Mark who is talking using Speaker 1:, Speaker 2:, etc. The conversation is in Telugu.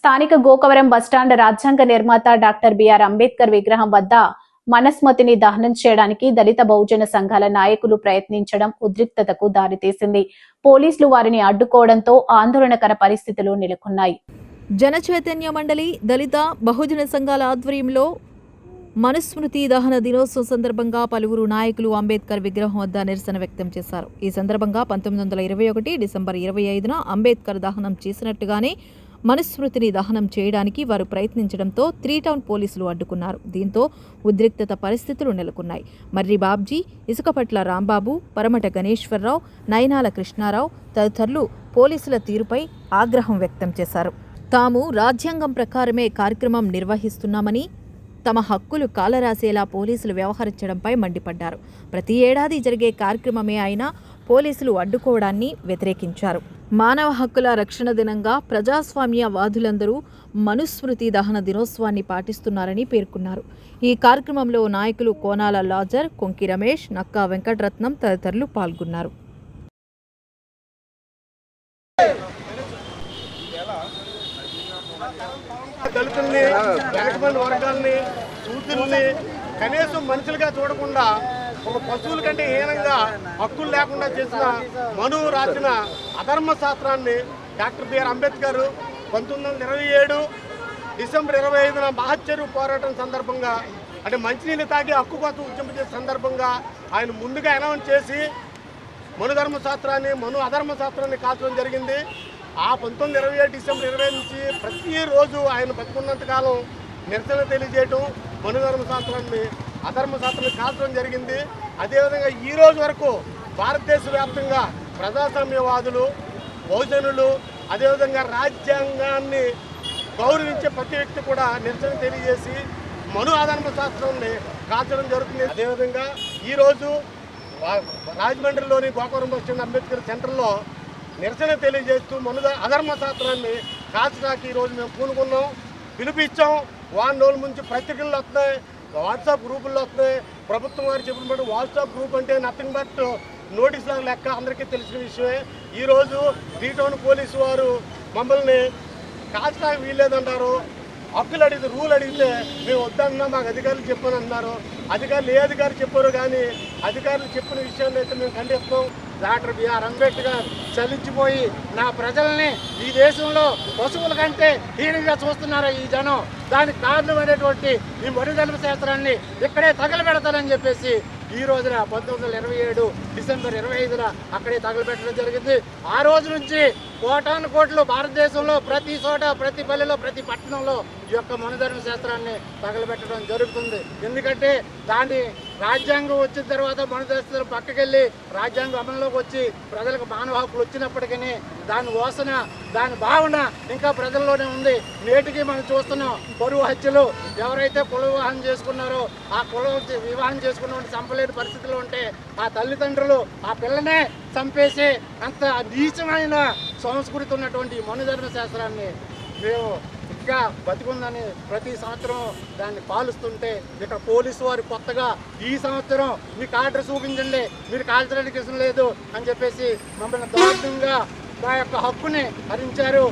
Speaker 1: స్థానిక గోకవరం బస్టాండ్ రాజ్యాంగ నిర్మాత డాక్టర్ బిఆర్ అంబేద్కర్ విగ్రహం వద్ద మనస్మృతిని దహనం చేయడానికి దళిత బహుజన సంఘాల నాయకులు ప్రయత్నించడం ఉద్రిక్తతకు దారితీసింది. పోలీసులు వారిని అడ్డుకోవడంతో ఆందోళనకర పరిస్థితులు నెలకొన్నాయి.
Speaker 2: జన చైతన్య మండలి దళిత బహుజన సంఘాల ఆధ్వర్యంలో మనుస్మృతి దహన దినోత్సవం సందర్భంగా పలువురు నాయకులు అంబేద్కర్ విగ్రహం వద్ద నిరసన వ్యక్తం చేశారు. ఈ సందర్భంగా 1921 డిసెంబర్ 25న అంబేద్కర్ దహనం చేసినట్టుగానే మనుస్మృతిని దహనం చేయడానికి వారు ప్రయత్నించడంతో 3 టౌన్ పోలీసులు అడ్డుకున్నారు. దీంతో ఉద్రిక్తత పరిస్థితులు నెలకొన్నాయి. మర్రి బాబ్జీ, ఇసుకపట్ల రాంబాబు, పరమట గణేశ్వరరావు, నయనాల కృష్ణారావు తదితరులు పోలీసుల తీరుపై ఆగ్రహం వ్యక్తం చేశారు. తాము రాజ్యాంగం ప్రకారమే కార్యక్రమం నిర్వహిస్తున్నామని, తమ హక్కులు కాలరాసేలా పోలీసులు వ్యవహరించడంపై మండిపడ్డారు. ప్రతి ఏడాది జరిగే కార్యక్రమమే అయినా పోలీసులు అడ్డుకోవడాన్ని వ్యతిరేకించారు. మానవ హక్కుల రక్షణ దినంగా ప్రజాస్వామ్యవాదులందరూ మనుస్మృతి దహన దినోత్సవాన్ని పాటిస్తున్నారని పేర్కొన్నారు. ఈ కార్యక్రమంలో నాయకులు కోనాల లాజర్, కొంకి రమేష్, నక్కా వెంకటరత్నం తదితరులు పాల్గొన్నారు.
Speaker 3: దళితుల్ని, వెనకబడిన వర్గాల్ని, సూతుల్ని కనీసం మనుషులుగా చూడకుండా ఒక పశువుల కంటే హీనంగా హక్కులు లేకుండా చేసిన మనువు రాసిన అధర్మ శాస్త్రాన్ని డాక్టర్ బిఆర్ అంబేద్కర్ 1927 డిసెంబర్ 25న మహచ్చరు పోరాటం సందర్భంగా, అంటే మంచినీళ్ళు తాగి హక్కు కోసం ఉద్యమించే సందర్భంగా ఆయన ముందుగా అనౌన్స్ చేసి మను శాస్త్రాన్ని, అధర్మ శాస్త్రాన్ని కాల్చడం జరిగింది. ఆ 1927 డిసెంబర్ 25 నుంచి ప్రతిరోజు ఆయన బతుకున్నంతకాలం నిరసన తెలియజేయటం, శాస్త్రాన్ని, అధర్మ శాస్త్రాన్ని కాల్చడం జరిగింది. అదేవిధంగా ఈ రోజు వరకు భారతదేశ వ్యాప్తంగా ప్రజాస్వామ్యవాదులు, బహుజనులు, అదేవిధంగా రాజ్యాంగాన్ని గౌరవించే ప్రతి వ్యక్తి కూడా నిరసన తెలియజేసి అధర్మ శాస్త్రాన్ని కాల్చడం జరుగుతుంది. అదేవిధంగా ఈరోజు రాజమండ్రిలోని గోకవరం బస్టాండ్ అంబేద్కర్ సెంటర్లో నిరసన తెలియజేస్తూ అధర్మ శాస్త్రాన్ని కాల్చడానికి ఈరోజు మేము పూనుకున్నాం, పిలిపించాం. వారం రోజుల నుంచి పత్రికల్లో వస్తున్నాయి, వాట్సాప్ గ్రూపుల్లో వస్తున్నాయి. ప్రభుత్వం వారు చెప్పినట్టు వాట్సాప్ గ్రూప్ అంటే నథింగ్ బట్ నోటీసుల లెక్క అందరికీ తెలిసిన విషయమే. ఈరోజు 3 టౌన్ పోలీసు వారు మమ్మల్ని కాల్చడానికి వీల్లేదంటారు. హక్కులు అడిగితే, రూల్ అడిగితే మేము వద్దన్నా మాకు అధికారులు చెప్పని అన్నారు. అధికారులు ఏ అధికారులు చెప్పారు కానీ అధికారులు చెప్పిన విషయాన్ని అయితే మేము ఖండిస్తాం. డాక్టర్ బిఆర్ అంబేద్కర్ చలించిపోయి నా ప్రజల్ని ఈ దేశంలో పశువుల కంటే హీనంగా చూస్తున్నారు ఈ జనం. దానికి కారణమైనటువంటి ఈ మనుధర్మ శాస్త్రాన్ని ఇక్కడే తగలబెడతానని చెప్పేసి ఈ రోజున 1927 డిసెంబర్ 25న అక్కడే తగలబెట్టడం జరిగింది. ఆ రోజు నుంచి కోటాను కోట్లు భారతదేశంలో ప్రతి చోట, ప్రతి పల్లెలో, ప్రతి పట్టణంలో ఈ యొక్క మనుధర్మ శాస్త్రాన్ని తగలబెట్టడం జరుగుతుంది. ఎందుకంటే దాన్ని రాజ్యాంగం వచ్చిన తర్వాత మనుధర్మ పక్కకెళ్ళి రాజ్యాంగం అమల్లోకి వచ్చి ప్రజలకు మానవ హక్కులు వచ్చినప్పటికీ దాని వాసన, దాని భావన ఇంకా ప్రజల్లోనే ఉంది. నేటికి మనం చూస్తున్నాం పరువు హత్యలు. ఎవరైతే కుల వివాహం చేసుకున్నారో ఆ కుల వివాహం చేసుకున్న చంపలేని పరిస్థితిలో ఉంటే ఆ తల్లిదండ్రులు ఆ పిల్లనే చంపేసి అంత నీచమైన సంస్కృతి ఉన్నటువంటి మనుధర్మ శాస్త్రాన్ని మేము ఇంకా బతికుందని ప్రతి సంవత్సరం దాన్ని పాలిస్తుంటే ఇక్కడ పోలీసు వారు కొత్తగా ఈ సంవత్సరం మీకు ఆర్డర్ చూపించండి, మీరు కాల్చడానికి ఇష్టం లేదు అని చెప్పేసి మమ్మల్ని దారుణంగా మా యొక్క హక్కుని హరించారు.